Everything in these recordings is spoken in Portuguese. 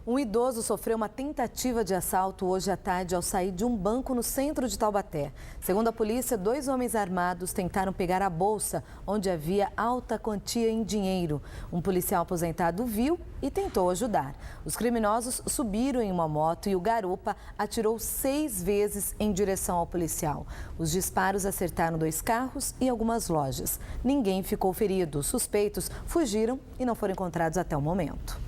Um idoso sofreu uma tentativa de assalto hoje à tarde ao sair de um banco no centro de Taubaté. Segundo a polícia, 2 homens armados tentaram pegar a bolsa, onde havia alta quantia em dinheiro. Um policial aposentado viu e tentou ajudar. Os criminosos subiram em uma moto e o garupa atirou 6 vezes em direção ao policial. Os disparos acertaram 2 carros e algumas lojas. Ninguém ficou ferido. Os suspeitos fugiram e não foram encontrados até o momento.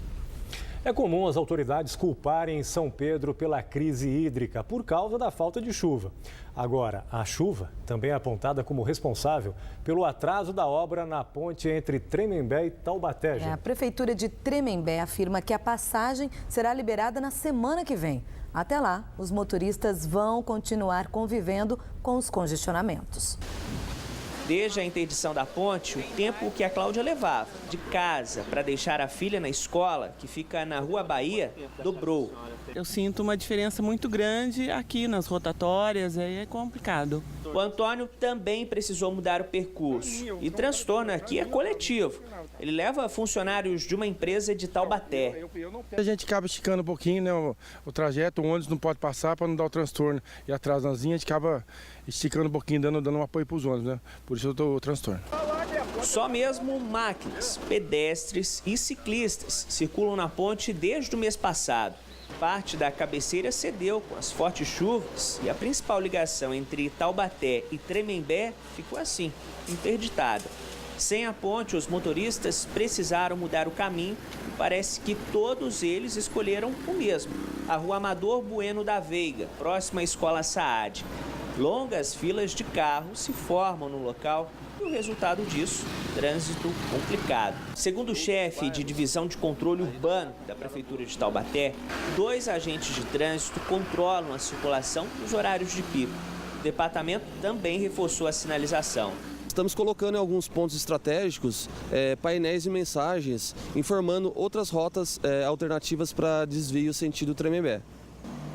É comum as autoridades culparem São Pedro pela crise hídrica por causa da falta de chuva. Agora, a chuva também é apontada como responsável pelo atraso da obra na ponte entre Tremembé e Taubaté. A Prefeitura de Tremembé afirma que a passagem será liberada na semana que vem. Até lá, os motoristas vão continuar convivendo com os congestionamentos. Desde a interdição da ponte, o tempo que a Cláudia levava de casa para deixar a filha na escola, que fica na Rua Bahia, dobrou. Eu sinto uma diferença muito grande aqui nas rotatórias, aí é complicado. O Antônio também precisou mudar o percurso. E transtorno aqui é coletivo. Ele leva funcionários de uma empresa de Taubaté. A gente acaba esticando um pouquinho, né, o trajeto, o ônibus não pode passar para não dar o transtorno. E atrás das linhas a gente acaba esticando um pouquinho, dando um apoio para os ônibus, né? Por isso eu dou o transtorno. Só mesmo máquinas, pedestres e ciclistas circulam na ponte desde o mês passado. Parte da cabeceira cedeu com as fortes chuvas e a principal ligação entre Taubaté e Tremembé ficou assim, interditada. Sem a ponte, os motoristas precisaram mudar o caminho e parece que todos eles escolheram o mesmo, a Rua Amador Bueno da Veiga, próxima à Escola Saad. Longas filas de carros se formam no local e o resultado disso, trânsito complicado. Segundo o chefe de divisão de controle urbano da Prefeitura de Taubaté, 2 agentes de trânsito controlam a circulação nos horários de pico. O departamento também reforçou a sinalização. Estamos colocando em alguns pontos estratégicos painéis e mensagens informando outras rotas alternativas para desvio sentido Tremembé.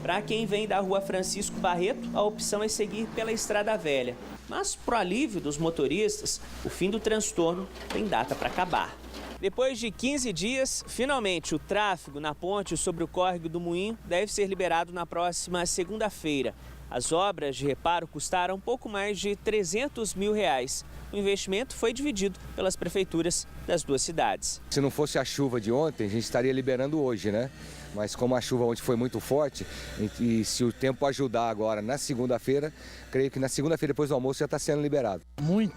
Para quem vem da Rua Francisco Barreto, a opção é seguir pela Estrada Velha. Mas, para o alívio dos motoristas, o fim do transtorno tem data para acabar. Depois de 15 dias, finalmente o tráfego na ponte sobre o córrego do Moinho deve ser liberado na próxima segunda-feira. As obras de reparo custaram pouco mais de R$300 mil. O investimento foi dividido pelas prefeituras das 2 cidades. Se não fosse a chuva de ontem, a gente estaria liberando hoje, né? Mas como a chuva ontem foi muito forte, e se o tempo ajudar agora na segunda-feira, creio que na segunda-feira depois do almoço já está sendo liberado. Muito.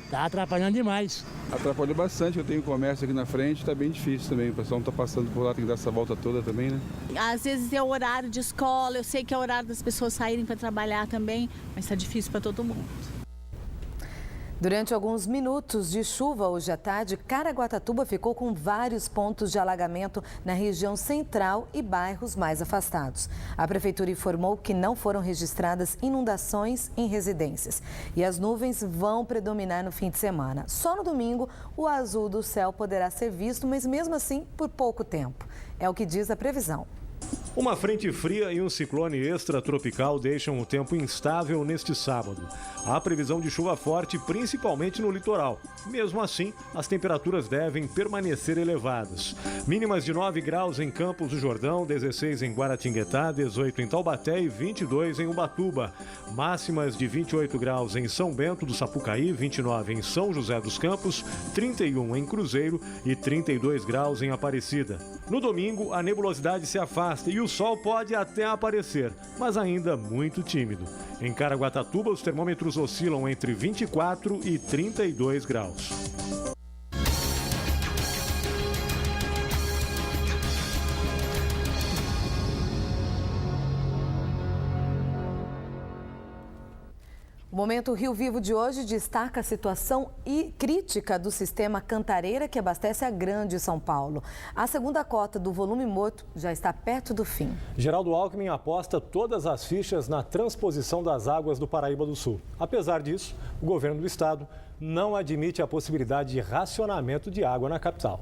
Está atrapalhando demais. Atrapalhou bastante, eu tenho comércio aqui na frente, está bem difícil também. O pessoal não está passando por lá, tem que dar essa volta toda também, né? Às vezes é o horário de escola, eu sei que é o horário das pessoas saírem para trabalhar também, mas está difícil para todo mundo. Durante alguns minutos de chuva hoje à tarde, Caraguatatuba ficou com vários pontos de alagamento na região central e bairros mais afastados. A Prefeitura informou que não foram registradas inundações em residências e as nuvens vão predominar no fim de semana. Só no domingo, o azul do céu poderá ser visto, mas mesmo assim por pouco tempo. É o que diz a previsão. Uma frente fria e um ciclone extratropical deixam o tempo instável neste sábado. Há previsão de chuva forte, principalmente no litoral. Mesmo assim, as temperaturas devem permanecer elevadas. Mínimas de 9 graus em Campos do Jordão, 16 em Guaratinguetá, 18 em Taubaté e 22 em Ubatuba. Máximas de 28 graus em São Bento do Sapucaí, 29 em São José dos Campos, 31 em Cruzeiro e 32 graus em Aparecida. No domingo, a nebulosidade se afasta e o sol pode até aparecer, mas ainda muito tímido. Em Caraguatatuba, os termômetros oscilam entre 24 e 32 graus. O Momento Rio Vivo de hoje destaca a situação crítica do sistema Cantareira, que abastece a Grande São Paulo. A segunda cota do volume morto já está perto do fim. Geraldo Alckmin aposta todas as fichas na transposição das águas do Paraíba do Sul. Apesar disso, o governo do estado não admite a possibilidade de racionamento de água na capital.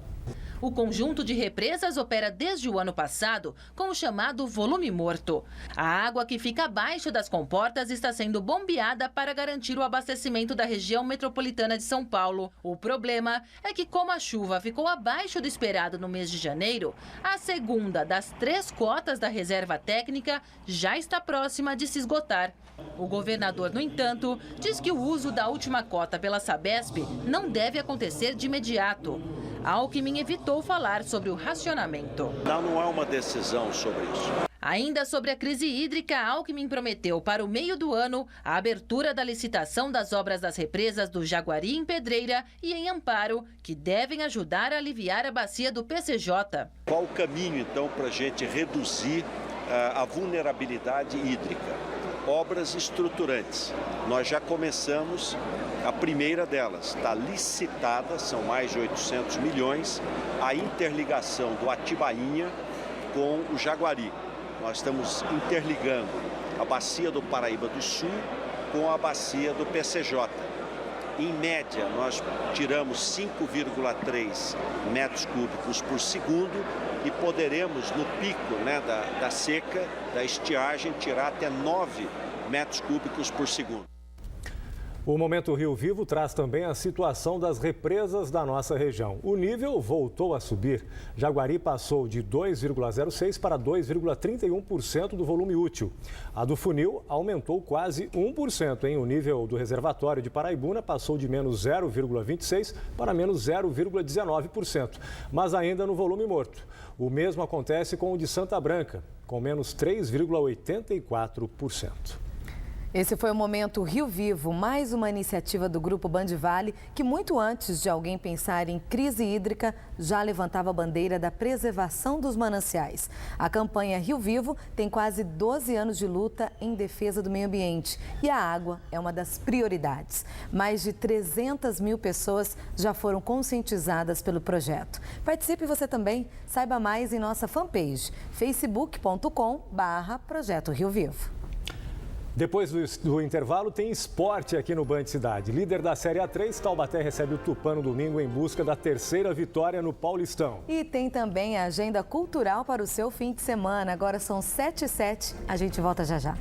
O conjunto de represas opera desde o ano passado com o chamado volume morto. A água que fica abaixo das comportas está sendo bombeada para garantir o abastecimento da região metropolitana de São Paulo. O problema é que, como a chuva ficou abaixo do esperado no mês de janeiro, a segunda das 3 cotas da reserva técnica já está próxima de se esgotar. O governador, no entanto, diz que o uso da última cota pela Sabesp não deve acontecer de imediato. Alckmin evitou falar sobre o racionamento. Não é uma decisão sobre isso. Ainda sobre a crise hídrica, Alckmin prometeu para o meio do ano a abertura da licitação das obras das represas do Jaguari em Pedreira e em Amparo, que devem ajudar a aliviar a bacia do PCJ. Qual o caminho, então, para a gente reduzir a vulnerabilidade hídrica? Obras estruturantes. Nós já começamos a primeira delas, está licitada, são mais de 800 milhões, a interligação do Atibainha com o Jaguari. Nós estamos interligando a bacia do Paraíba do Sul com a bacia do PCJ. Em média, nós tiramos 5,3 metros cúbicos por segundo e poderemos, no pico da seca, da estiagem, tirar até 9 metros cúbicos por segundo. O Momento Rio Vivo traz também a situação das represas da nossa região. O nível voltou a subir. Jaguari passou de 2,06% para 2,31% do volume útil. A do Funil aumentou quase 1%, hein? O nível do reservatório de Paraibuna passou de menos 0,26% para menos 0,19%, mas ainda no volume morto. O mesmo acontece com o de Santa Branca, com menos 3,84%. Esse foi o Momento Rio Vivo, mais uma iniciativa do Grupo Band Vale, que muito antes de alguém pensar em crise hídrica, já levantava a bandeira da preservação dos mananciais. A campanha Rio Vivo tem quase 12 anos de luta em defesa do meio ambiente e a água é uma das prioridades. Mais de 300 mil pessoas já foram conscientizadas pelo projeto. Participe você também, saiba mais em nossa fanpage, facebook.com/Projeto Rio Vivo. Depois do intervalo, tem esporte aqui no Band Cidade. Líder da Série A3, Taubaté recebe o Tupã no domingo em busca da 3ª vitória no Paulistão. E tem também a agenda cultural para o seu fim de semana. Agora são 7h07, a gente volta já já.